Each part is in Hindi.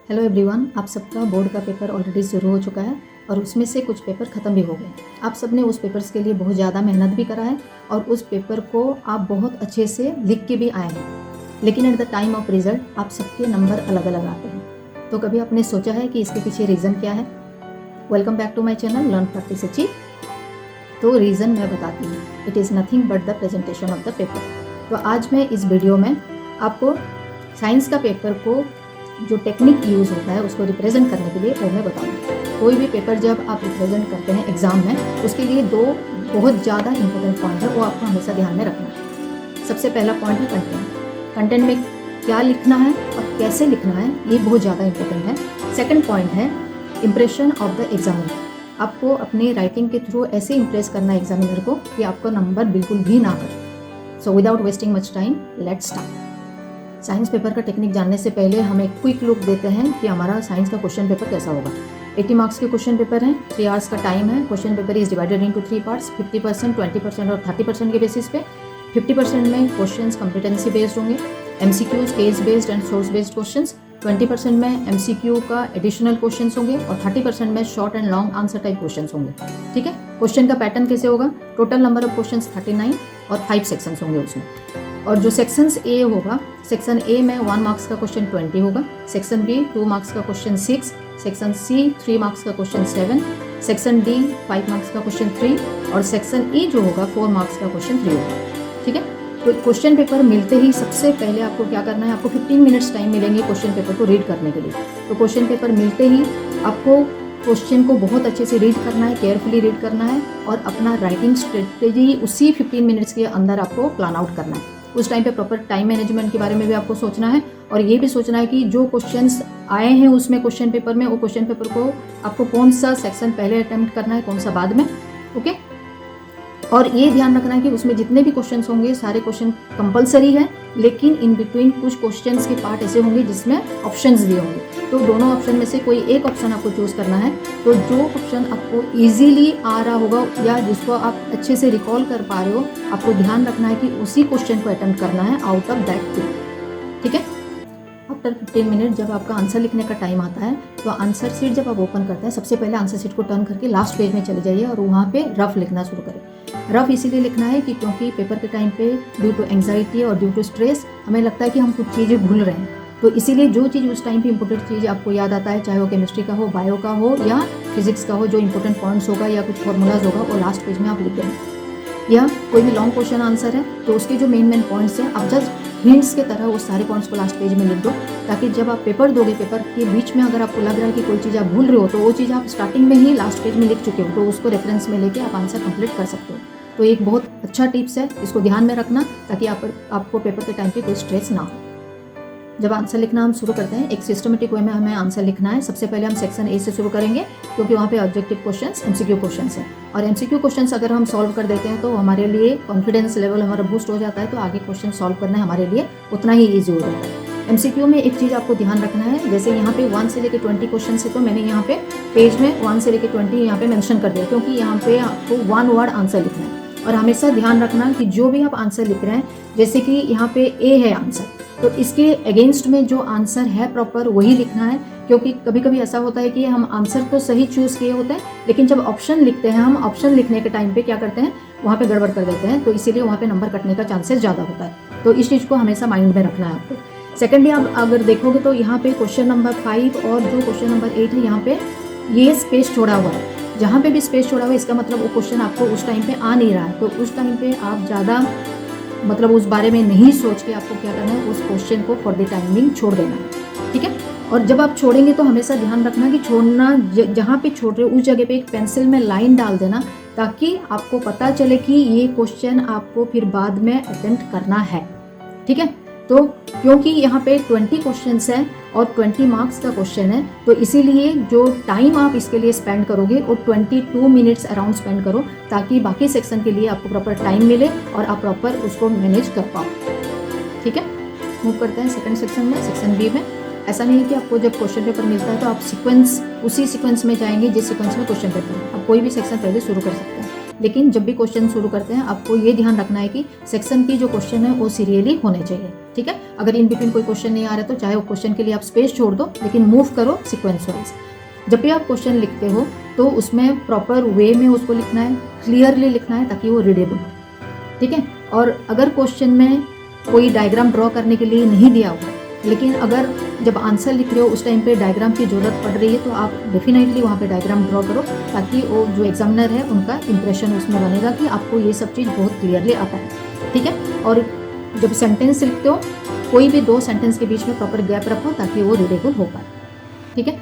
हेलो एवरीवन, आप सबका बोर्ड का पेपर ऑलरेडी शुरू हो चुका है और उसमें से कुछ पेपर ख़त्म भी हो गए। आप सबने उस पेपर्स के लिए बहुत ज़्यादा मेहनत भी करा है और उस पेपर को आप बहुत अच्छे से लिख के भी आए हैं, लेकिन at the time of result आप सबके नंबर अलग अलग आते हैं। तो कभी आपने सोचा है कि इसके पीछे रीज़न क्या है? Welcome back to my channel learn practice achieve. तो रीज़न मैं बताती हूँ, it is nothing but the presentation of the paper. तो आज मैं इस वीडियो में आपको साइंस का पेपर को जो टेक्निक यूज़ होता है उसको रिप्रेजेंट करने के लिए वो मैं बताऊँगी। कोई भी पेपर जब आप रिप्रेजेंट करते हैं एग्ज़ाम में, उसके लिए दो बहुत ज़्यादा इंपॉर्टेंट पॉइंट है, वो आपको हमेशा ध्यान में रखना है। सबसे पहला पॉइंट है कंटेंट। कंटेंट में क्या लिखना है और कैसे लिखना है, ये बहुत ज़्यादा इंपॉर्टेंट है। सेकेंड पॉइंट है इम्प्रेशन ऑफ द एग्जामिनर। आपको अपनी राइटिंग के थ्रू ऐसे इम्प्रेस करना है एग्जामिनर को कि आपका नंबर बिल्कुल भी ना कटे। So without wasting much time, let's start. Science paper का टेक्निक जानने से पहले हम एक क्विक लुक देते हैं कि हमारा साइंस का क्वेश्चन पेपर कैसा होगा। 80 मार्क्स के क्वेश्चन पेपर हैं, 3 आवर्स का टाइम है। Question paper is divided into 3 parts, 50%, 20% और 30% के बेसिस पे। 50% में क्वेश्चंस कॉम्पिटेंसी बेस्ड होंगे, MCQs, case based and source based questions. 20% में एमसीक्यू का एडिशनल क्वेश्चंस होंगे और 30% में short and long answer type questions होंगे। ठीक है, क्वेश्चन का पैटर्न कैसे होगा? टोटल नंबर ऑफ क्वेश्चंस 39 और 5 सेक्शंस होंगे उसमें। और जो सेक्शंस ए होगा, सेक्शन ए में 1 मार्क्स का क्वेश्चन 20 होगा, सेक्शन बी 2 मार्क्स का क्वेश्चन 6, सेक्शन सी 3 मार्क्स का क्वेश्चन 7, सेक्शन डी 5 मार्क्स का क्वेश्चन 3 और सेक्शन ई जो होगा 4 मार्क्स का क्वेश्चन 3 होगा। ठीक है, तो क्वेश्चन पेपर मिलते ही सबसे पहले आपको क्या करना है, आपको 15 मिनट्स टाइम मिलेंगे क्वेश्चन पेपर को रीड करने के लिए। तो क्वेश्चन पेपर मिलते ही आपको क्वेश्चन को बहुत अच्छे से रीड करना है, केयरफुली रीड करना है और अपना राइटिंग स्ट्रेटेजी उसी 15 मिनट्स के अंदर आपको प्लान आउट करना है। उस टाइम पे प्रॉपर टाइम मैनेजमेंट के बारे में भी आपको सोचना है और ये भी सोचना है कि जो क्वेश्चंस आए हैं उसमें क्वेश्चन पेपर में, वो क्वेश्चन पेपर को आपको कौन सा सेक्शन पहले अटेम्प्ट करना है, कौन सा बाद में। ओके, और ये ध्यान रखना है कि उसमें जितने भी क्वेश्चंस होंगे सारे क्वेश्चन कंपलसरी है, लेकिन इन बिटवीन कुछ क्वेश्चंस के पार्ट ऐसे होंगे जिसमें ऑप्शंस दिए होंगे। तो दोनों ऑप्शन में से कोई एक ऑप्शन आपको चूज करना है। तो जो ऑप्शन आपको इजीली आ रहा होगा या जिसको आप अच्छे से रिकॉल कर पा रहे हो, आपको ध्यान रखना है कि उसी क्वेश्चन को अटेम्प्ट करना है आउट ऑफ दैट 2। ठीक है, आफ्टर 15 मिनट जब आपका आंसर लिखने का टाइम आता है तो आंसर शीट जब आप ओपन करते हैं, सबसे पहले आंसर शीट को टर्न करके लास्ट पेज में चले जाइए और वहाँ पे रफ लिखना शुरू करें। रफ इसीलिए लिखना है कि क्योंकि पेपर के टाइम पे ड्यू टू एंग्जाइटी और ड्यू टू स्ट्रेस हमें लगता है कि हम कुछ चीज़ें भूल रहे हैं। तो इसीलिए जो चीज़ उस टाइम पे इंपॉर्टेंट चीज़ आपको याद आता है, चाहे वो केमिस्ट्री का हो, बायो का हो या फिजिक्स का हो, जो इंपॉर्टेंट पॉइंट्स होगा या कुछ फॉर्मूलाज होगा, वो लास्ट पेज में आप लिख देंगे। या कोई भी लॉन्ग क्वेश्चन आंसर है तो उसके जो मेन पॉइंट्स हैं आप जस्ट हिंट्स के तरह वो सारे पॉइंट्स को लास्ट पेज में लिख दो, ताकि जब आप पेपर दोगे, पेपर के बीच में अगर आपको लग रहा है कि कोई चीज़ आप भूल रहे हो तो वो चीज़ आप स्टार्टिंग में ही लास्ट पेज में लिख चुके हो, तो उसको रेफरेंस में लेके आप आंसर कंप्लीट कर सकते हो। तो एक बहुत अच्छा टिप्स है, इसको ध्यान में रखना ताकि आपको पेपर के टाइम पे कोई स्ट्रेस ना हो। जब आंसर लिखना हम शुरू करते हैं, एक सिस्टमेटिक वे में हमें आंसर लिखना है। सबसे पहले हम सेक्शन ए से शुरू करेंगे क्योंकि वहाँ पे ऑब्जेक्टिव क्वेश्चंस, एमसीक्यू क्वेश्चंस हैं और एमसीक्यू क्वेश्चंस अगर हम सॉल्व कर देते हैं तो हमारे लिए कॉन्फिडेंस लेवल हमारा बूस्ट हो जाता है, तो आगे क्वेश्चन सॉल्व करना हमारे लिए उतना ही ईजी हो जाता है। एमसीक्यू में एक चीज़ आपको ध्यान रखना है, जैसे यहाँ पे 1 से लेकर 20 क्वेश्चन है तो मैंने यहाँ पे पेज में 1 से लेकर 20 यहाँ पे मेंशन कर दिया, क्योंकि यहाँ पे आपको 1 वर्ड आंसर लिखना है। और हमेशा ध्यान रखना कि जो भी आप आंसर लिख रहे हैं, जैसे कि यहाँ पे ए है आंसर, तो इसके अगेंस्ट में जो आंसर है प्रॉपर वही लिखना है, क्योंकि कभी कभी ऐसा होता है कि हम आंसर तो सही चूज़ किए होते हैं, लेकिन जब ऑप्शन लिखते हैं, हम ऑप्शन लिखने के टाइम पे क्या करते हैं, वहाँ पे गड़बड़ कर देते हैं, तो इसीलिए वहाँ पे नंबर कटने का चांसेस ज़्यादा होता है। तो इस चीज़ को हमेशा माइंड में रखना है आपको। सेकेंडली आप अगर देखोगे तो यहाँ पे क्वेश्चन नंबर 5 और जो क्वेश्चन नंबर 8 है, यहाँ पे ये स्पेस छोड़ा हुआ है। जहाँ पे भी स्पेस छोड़ा हुआ है इसका मतलब वो क्वेश्चन आपको उस टाइम पे आ नहीं रहा है, तो उस टाइम पे आप ज़्यादा मतलब उस बारे में नहीं सोच के आपको क्या करना है, उस क्वेश्चन को फॉर द टाइमिंग छोड़ देना है। ठीक है, और जब आप छोड़ेंगे तो हमेशा ध्यान रखना कि छोड़ना जहाँ पे छोड़ रहे हो उस जगह पे एक पेंसिल में लाइन डाल देना, ताकि आपको पता चले कि ये क्वेश्चन आपको फिर बाद में अटेम्प्ट करना है। ठीक है, तो क्योंकि यहाँ पे 20 क्वेश्चंस हैं और 20 मार्क्स का क्वेश्चन है, तो इसीलिए जो टाइम आप इसके लिए स्पेंड करोगे वो 22 मिनट्स अराउंड स्पेंड करो, ताकि बाकी सेक्शन के लिए आपको प्रॉपर टाइम मिले और आप प्रॉपर उसको मैनेज कर पाओ। ठीक है, मूव करते हैं सेकंड सेक्शन में, सेक्शन बी में। ऐसा नहीं है कि आपको जब क्वेश्चन पेपर मिलता है तो आप उसी सीक्वेंस में जाएंगे जिस सीक्वेंस में क्वेश्चन पेपर है। आप कोई भी सेक्शन पहले शुरू कर सकते हैं। लेकिन जब भी क्वेश्चन शुरू करते हैं आपको ये ध्यान रखना है कि सेक्शन की जो क्वेश्चन है वो सीरियली होने चाहिए, ठीक है। अगर इन बिटवीन कोई क्वेश्चन नहीं आ रहा तो चाहे वो क्वेश्चन के लिए आप स्पेस छोड़ दो, लेकिन मूव करो सीक्वेंस वाइज। जब भी आप क्वेश्चन लिखते हो तो उसमें प्रॉपर वे में उसको लिखना है, क्लियरली लिखना है ताकि वो रीडेबल हो, ठीक है। और अगर क्वेश्चन में कोई डायग्राम ड्रॉ करने के लिए नहीं दिया हुआ, लेकिन अगर जब आंसर लिख रहे हो उस टाइम पे डायग्राम की ज़रूरत पड़ रही है तो आप डेफिनेटली वहाँ पे डायग्राम ड्रॉ करो, ताकि वो जो एग्जामिनर है उनका इंप्रेशन उसमें बनेगा कि आपको ये सब चीज़ बहुत क्लियरली आता है, ठीक है। और जब सेंटेंस लिखते हो कोई भी 2 सेंटेंस के बीच में प्रॉपर गैप रखो ताकि वो रीडेबल हो पाए, ठीक है।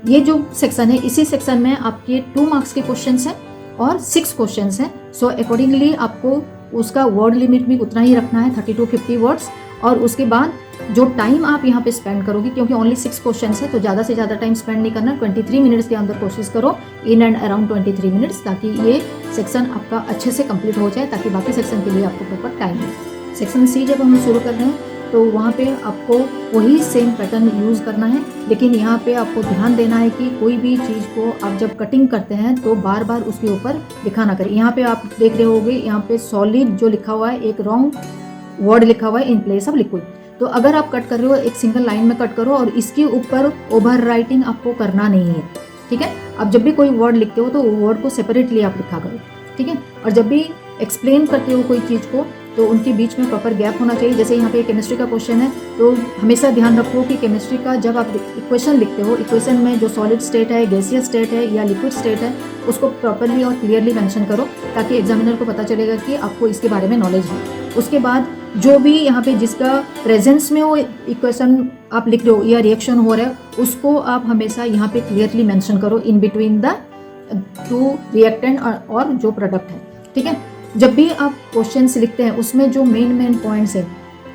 ये जो सेक्शन है, इसी सेक्शन में आपके 2 मार्क्स के क्वेश्चन हैं और 6 क्वेश्चन हैं। सो अकॉर्डिंगली आपको उसका वर्ड लिमिट भी उतना ही रखना है, 30 to 50 वर्ड्स। और उसके बाद जो टाइम आप यहाँ पे स्पेंड करोगे, क्योंकि ओनली 6 क्वेश्चन है तो ज़्यादा से ज़्यादा टाइम स्पेंड नहीं करना, 23 मिनट्स के अंदर कोशिश करो, इन एंड अराउंड 23 मिनट्स, ताकि ये सेक्शन आपका अच्छे से कंप्लीट हो जाए, ताकि बाकी सेक्शन के लिए आपको प्रॉपर टाइम मिले। सेक्शन सी जब हम शुरू कर रहे हैं तो वहाँ पे आपको वही सेम पैटर्न यूज़ करना है, लेकिन यहाँ पे आपको ध्यान देना है कि कोई भी चीज़ को आप जब कटिंग करते हैं तो बार बार उसके ऊपर लिखा ना करें। यहाँ पे आप देख रहे होंगे, यहाँ पे सॉलिड जो लिखा हुआ है, एक रॉन्ग वर्ड लिखा हुआ है इन प्लेस ऑफ लिक्विड। तो अगर आप कट कर रहे हो एक सिंगल लाइन में कट करो और इसके ऊपर ओवर राइटिंग आपको करना नहीं है, ठीक है। आप जब भी कोई वर्ड लिखते हो तो वो वर्ड को सेपरेटली आप लिखा करो, ठीक है। और जब भी एक्सप्लेन करते हो कोई चीज़ को तो उनके बीच में प्रॉपर गैप होना चाहिए। जैसे यहाँ पे केमिस्ट्री का क्वेश्चन है तो हमेशा ध्यान रखो कि केमिस्ट्री का जब आप इक्वेशन लिखते हो, इक्वेशन में जो सॉलिड स्टेट है, गैसियस स्टेट है या लिक्विड स्टेट है, उसको प्रॉपरली और क्लियरली मेंशन करो, ताकि एग्जामिनर को पता चलेगा कि आपको इसके बारे में नॉलेज है। उसके बाद जो भी यहाँ पे जिसका प्रेजेंस में वो इक्वेशन आप लिख रहे हो या रिएक्शन हो रहा है, उसको आप हमेशा यहाँ पे क्लियरली मेंशन करो इन बिटवीन द 2 रिएक्टेंट और जो प्रोडक्ट है, ठीक है। जब भी आप क्वेश्चंस लिखते हैं उसमें जो मेन पॉइंट्स है,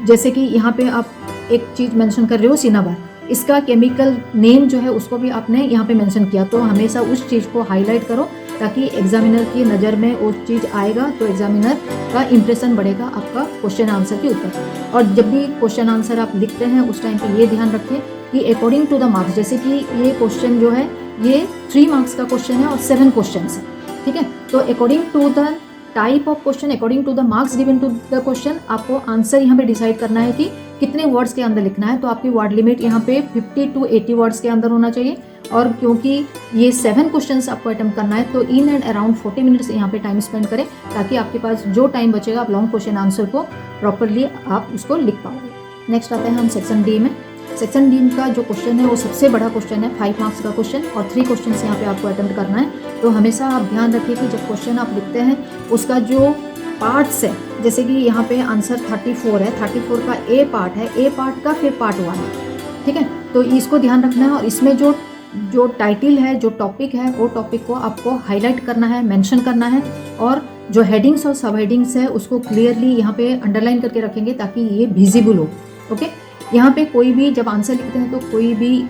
जैसे कि यहाँ पे आप एक चीज़ मेंशन कर रहे हो सिनाबार, इसका केमिकल नेम जो है उसको भी आपने यहाँ पे मेंशन किया, तो हमेशा उस चीज़ को हाईलाइट करो ताकि एग्जामिनर की नज़र में वो चीज़ आएगा तो एग्जामिनर का इंप्रेशन बढ़ेगा आपका क्वेश्चन आंसर के ऊपर। और जब भी क्वेश्चन आंसर आप लिखते हैं उस टाइम पे ये ध्यान रखें कि अकॉर्डिंग टू द मार्क्स, जैसे कि ये क्वेश्चन जो है ये 3 मार्क्स का क्वेश्चन है और 7 क्वेश्चन है, ठीक है। तो according to the type of question, according to the marks given to the question, आपको आंसर यहाँ पे डिसाइड करना है कि कितने वर्ड्स के अंदर लिखना है। तो आपकी वर्ड लिमिट यहाँ पे 50 to 80 वर्ड्स के अंदर होना चाहिए। और क्योंकि ये 7 क्वेश्चंस आपको अटेम्प्ट करना है तो इन एंड अराउंड 40 मिनट्स यहाँ पे टाइम स्पेंड करें, ताकि आपके पास जो टाइम बचेगा आप लॉन्ग क्वेश्चन आंसर को प्रॉपरली आप उसको लिख पाओगे। नेक्स्ट आता है हम सेक्शन डी में। सेक्शन डी का जो क्वेश्चन है वो सबसे बड़ा क्वेश्चन है, 5 मार्क्स का क्वेश्चन, और 3 क्वेश्चन यहाँ पे आपको अटेम्प्ट करना है। तो हमेशा आप ध्यान रखिए कि जब क्वेश्चन आप लिखते हैं उसका जो पार्ट्स है, जैसे कि यहाँ पे आंसर 34 है, 34 का ए पार्ट है, ए पार्ट का फिर पार्ट 1 है, ठीक है। तो इसको ध्यान रखना है। और इसमें जो टाइटल है, जो टॉपिक है, वो टॉपिक को आपको हाईलाइट करना है, मेंशन करना है, और जो हेडिंग्स और सब हेडिंग्स है उसको क्लियरली यहाँ पे अंडरलाइन करके रखेंगे ताकि ये विजिबल हो, ओके। यहाँ पे कोई भी जब आंसर लिखते हैं तो कोई भी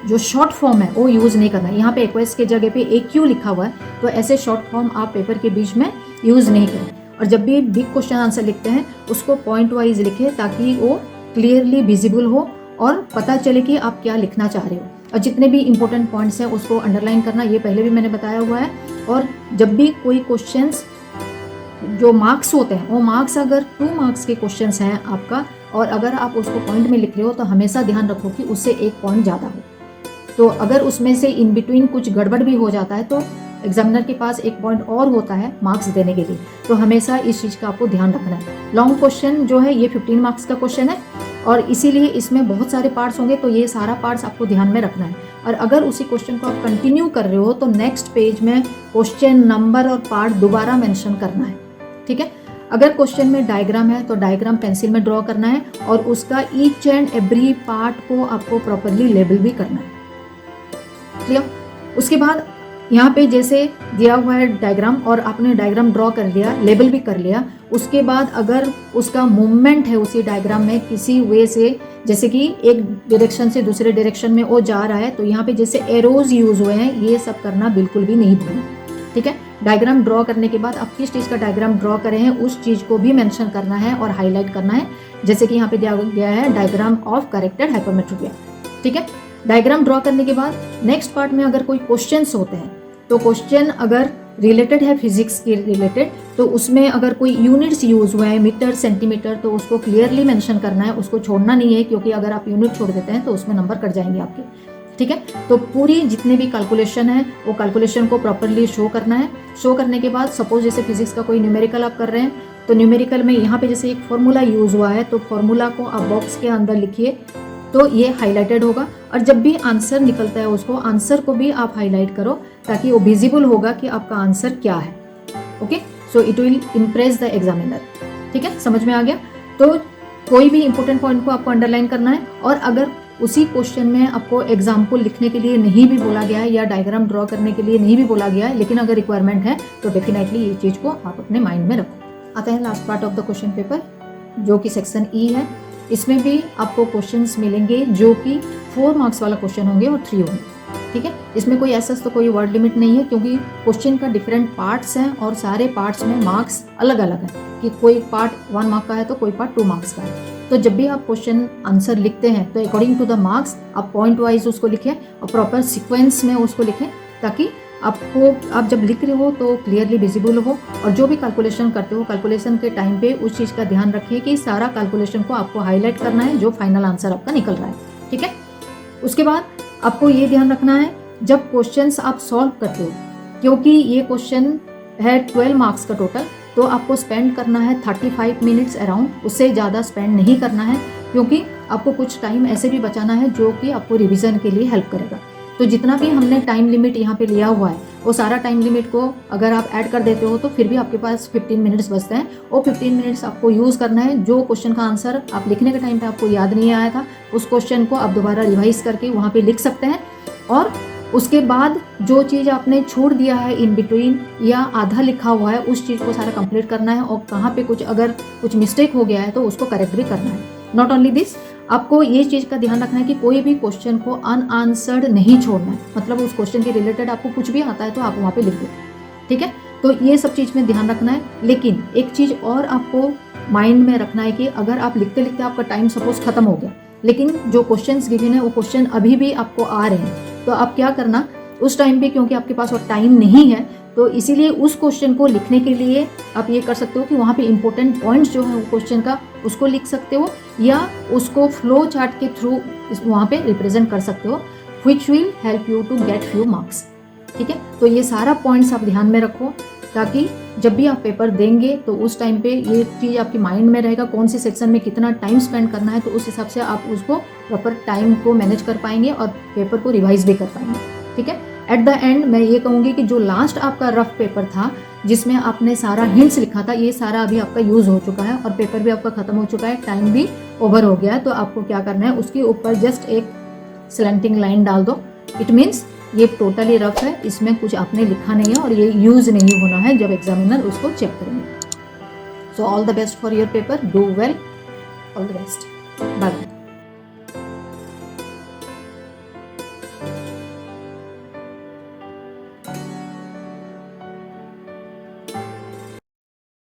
जो शॉर्ट फॉर्म है वो यूज़ नहीं करना है। यहाँ पे एक्वेस्ट के जगह पे AQ लिखा हुआ है, तो ऐसे शॉर्ट फॉर्म आप पेपर के बीच में यूज़ नहीं करें। और जब भी बिग क्वेश्चन आंसर लिखते हैं उसको पॉइंट वाइज लिखें ताकि वो क्लियरली विजिबल हो और पता चले कि आप क्या लिखना चाह रहे हो। और जितने भी इंपॉर्टेंट पॉइंट्स हैं उसको अंडरलाइन करना, ये पहले भी मैंने बताया हुआ है। और जब भी कोई क्वेश्चंस जो मार्क्स होते हैं वो मार्क्स अगर 2 मार्क्स के क्वेश्चंस हैं आपका, और अगर आप उसको पॉइंट में लिख रहे हो तो हमेशा ध्यान रखो कि उससे 1 पॉइंट ज़्यादा हो। तो अगर उसमें से इन बिटवीन कुछ गड़बड़ भी हो जाता है तो एग्जामिनर के पास 1 पॉइंट और होता है मार्क्स देने के लिए। तो हमेशा इस चीज़ का आपको ध्यान रखना है। लॉन्ग क्वेश्चन जो है ये 15 मार्क्स का क्वेश्चन है और इसीलिए इसमें बहुत सारे पार्ट्स होंगे, तो ये सारा पार्ट्स आपको ध्यान में रखना है। और अगर उसी क्वेश्चन को आप कंटिन्यू कर रहे हो तो नेक्स्ट पेज में क्वेश्चन नंबर और पार्ट दोबारा मेंशन करना है, ठीक है। अगर क्वेश्चन में डायग्राम है तो डायग्राम पेंसिल में ड्रॉ करना है और उसका ईच एंड एवरी पार्ट को आपको प्रॉपरली लेबल भी करना है, क्लियर। उसके बाद यहाँ पे जैसे दिया हुआ है डायग्राम और आपने डायग्राम ड्रॉ कर लिया, लेबल भी कर लिया, उसके बाद अगर उसका मूवमेंट है उसी डायग्राम में किसी वे से, जैसे कि एक डायरेक्शन से दूसरे डायरेक्शन में वो जा रहा है, तो यहाँ पे जैसे एरोज यूज हुए हैं ये सब करना बिल्कुल भी नहीं भूलना, ठीक है। डायग्राम ड्रॉ करने के बाद आप किस चीज़ का डायग्राम ड्रॉ करे हैं उस चीज़ को भी मेंशन करना है और हाईलाइट करना है। जैसे कि यहाँ पे दिया गया है डायग्राम ऑफ करेक्टेड हाइपरमेट्रोपिया, ठीक है। डायग्राम ड्रॉ करने के बाद नेक्स्ट पार्ट में अगर कोई क्वेश्चंस होते हैं तो क्वेश्चन अगर रिलेटेड है फिजिक्स के रिलेटेड, तो उसमें अगर कोई यूनिट्स यूज़ हुए हैं मीटर सेंटीमीटर तो उसको क्लियरली मेंशन करना है, उसको छोड़ना नहीं है, क्योंकि अगर आप यूनिट छोड़ देते हैं तो उसमें नंबर कट जाएंगे आपके। ठीक है, तो पूरी जितने भी कैलकुलेशन है वो कैलकुलेशन को प्रॉपरली शो करना है। शो करने के बाद सपोज जैसे फिजिक्स का कोई न्यूमेरिकल आप कर रहे हैं, तो न्यूमेरिकल में यहाँ पे जैसे एक फॉर्मूला यूज़ हुआ है, तो फॉर्मूला को आप बॉक्स के अंदर लिखिए, तो ये हाईलाइटेड होगा। और जब भी आंसर निकलता है उसको आंसर को भी आप हाईलाइट करो, ताकि वो विजिबल होगा कि आपका आंसर क्या है। Okay, so it will impress the examiner. ठीक है, समझ में आ गया। तो कोई भी इंपॉर्टेंट पॉइंट को आपको अंडरलाइन करना है, और अगर उसी क्वेश्चन में आपको एग्जाम्पल लिखने के लिए नहीं भी बोला गया है या डायग्राम ड्रॉ करने के लिए नहीं भी बोला गया है, लेकिन अगर रिक्वायरमेंट है तो डेफिनेटली ये चीज़ को आप अपने माइंड में रखो। आते हैं last part of the question paper, जो कि सेक्शन ई है। इसमें भी आपको क्वेश्चंस मिलेंगे जो कि 4 मार्क्स वाला क्वेश्चन होंगे और 3 होंगे। ठीक है, इसमें कोई ऐसा तो कोई वर्ड लिमिट नहीं है, क्योंकि क्वेश्चन का डिफरेंट पार्ट्स हैं और सारे पार्ट्स में मार्क्स अलग अलग हैं, कि कोई पार्ट 1 मार्क का है तो कोई पार्ट 2 मार्क्स का है। तो जब भी आप क्वेश्चन आंसर लिखते हैं तो अकॉर्डिंग टू द मार्क्स आप पॉइंट वाइज उसको लिखें और प्रॉपर सीक्वेंस में उसको लिखें, ताकि आप जब लिख रहे हो तो क्लियरली विजिबल हो। और जो भी कैलकुलेशन करते हो कैलकुलेशन के टाइम पे उस चीज़ का ध्यान रखिए कि सारा कैलकुलेशन को आपको हाईलाइट करना है जो फाइनल आंसर आपका निकल रहा है। ठीक है, उसके बाद आपको ये ध्यान रखना है जब क्वेश्चंस आप सॉल्व करते हो, क्योंकि ये क्वेश्चन है 12 मार्क्स का टोटल, तो आपको स्पेंड करना है 35 मिनट्स अराउंड, उससे ज़्यादा स्पेंड नहीं करना है, क्योंकि आपको कुछ टाइम ऐसे भी बचाना है जो कि आपको रिवीजन के लिए हेल्प करेगा। तो जितना भी हमने टाइम लिमिट यहाँ पे लिया हुआ है वो सारा टाइम लिमिट को अगर आप ऐड कर देते हो तो फिर भी आपके पास 15 मिनट्स बचते हैं। वो 15 मिनट्स आपको यूज़ करना है। जो क्वेश्चन का आंसर आप लिखने के टाइम पे आपको याद नहीं आया था, उस क्वेश्चन को आप दोबारा रिवाइज करके वहाँ पे लिख सकते हैं, और उसके बाद जो चीज़ आपने छोड़ दिया है इन बिटवीन या आधा लिखा हुआ है उस चीज़ को सारा कंप्लीट करना है, और कहाँ पे अगर कुछ मिस्टेक हो गया है तो उसको करेक्ट भी करना है। नॉट ओनली दिस, आपको ये चीज़ का ध्यान रखना है कि कोई भी क्वेश्चन को अनआंसर्ड नहीं छोड़ना है, मतलब उस क्वेश्चन के रिलेटेड आपको कुछ भी आता है तो आप वहाँ पे लिख दो। ठीक है, तो ये सब चीज़ में ध्यान रखना है। लेकिन एक चीज़ और आपको माइंड में रखना है कि अगर आप लिखते लिखते आपका टाइम सपोज खत्म हो गया, लेकिन जो क्वेश्चंस गिवन है वो क्वेश्चन अभी भी आपको आ रहे हैं, तो आप क्या करना उस टाइम पे, क्योंकि आपके पास वो टाइम नहीं है, तो इसीलिए उस क्वेश्चन को लिखने के लिए आप ये कर सकते हो कि वहाँ पे इंपॉर्टेंट पॉइंट्स जो है वो क्वेश्चन का उसको लिख सकते हो, या उसको फ्लो चार्ट के थ्रू वहाँ पे रिप्रेजेंट कर सकते हो, which will help you to get few marks. ठीक है, तो ये सारा पॉइंट्स आप ध्यान में रखो, ताकि जब भी आप पेपर देंगे तो उस टाइम पे ये चीज़ आपके माइंड में रहेगा, कौन सी सेक्शन में कितना टाइम स्पेंड करना है, तो उस हिसाब से आप उसको प्रॉपर टाइम को मैनेज कर पाएंगे और पेपर को रिवाइज भी कर पाएंगे। ठीक है, एट द एंड मैं ये कहूँगी कि जो लास्ट आपका रफ पेपर था जिसमें आपने सारा हिंट्स लिखा था, ये सारा अभी आपका यूज़ हो चुका है और पेपर भी आपका ख़त्म हो चुका है, टाइम भी ओवर हो गया है। तो आपको क्या करना है, उसके ऊपर जस्ट एक स्लैंटिंग लाइन डाल दो। इट मीन्स ये टोटली रफ है, इसमें कुछ आपने लिखा नहीं है और ये यूज़ नहीं होना है जब एग्जामिनर उसको चेक करेंगे। So all the best for your paper, do well, all the best, bye.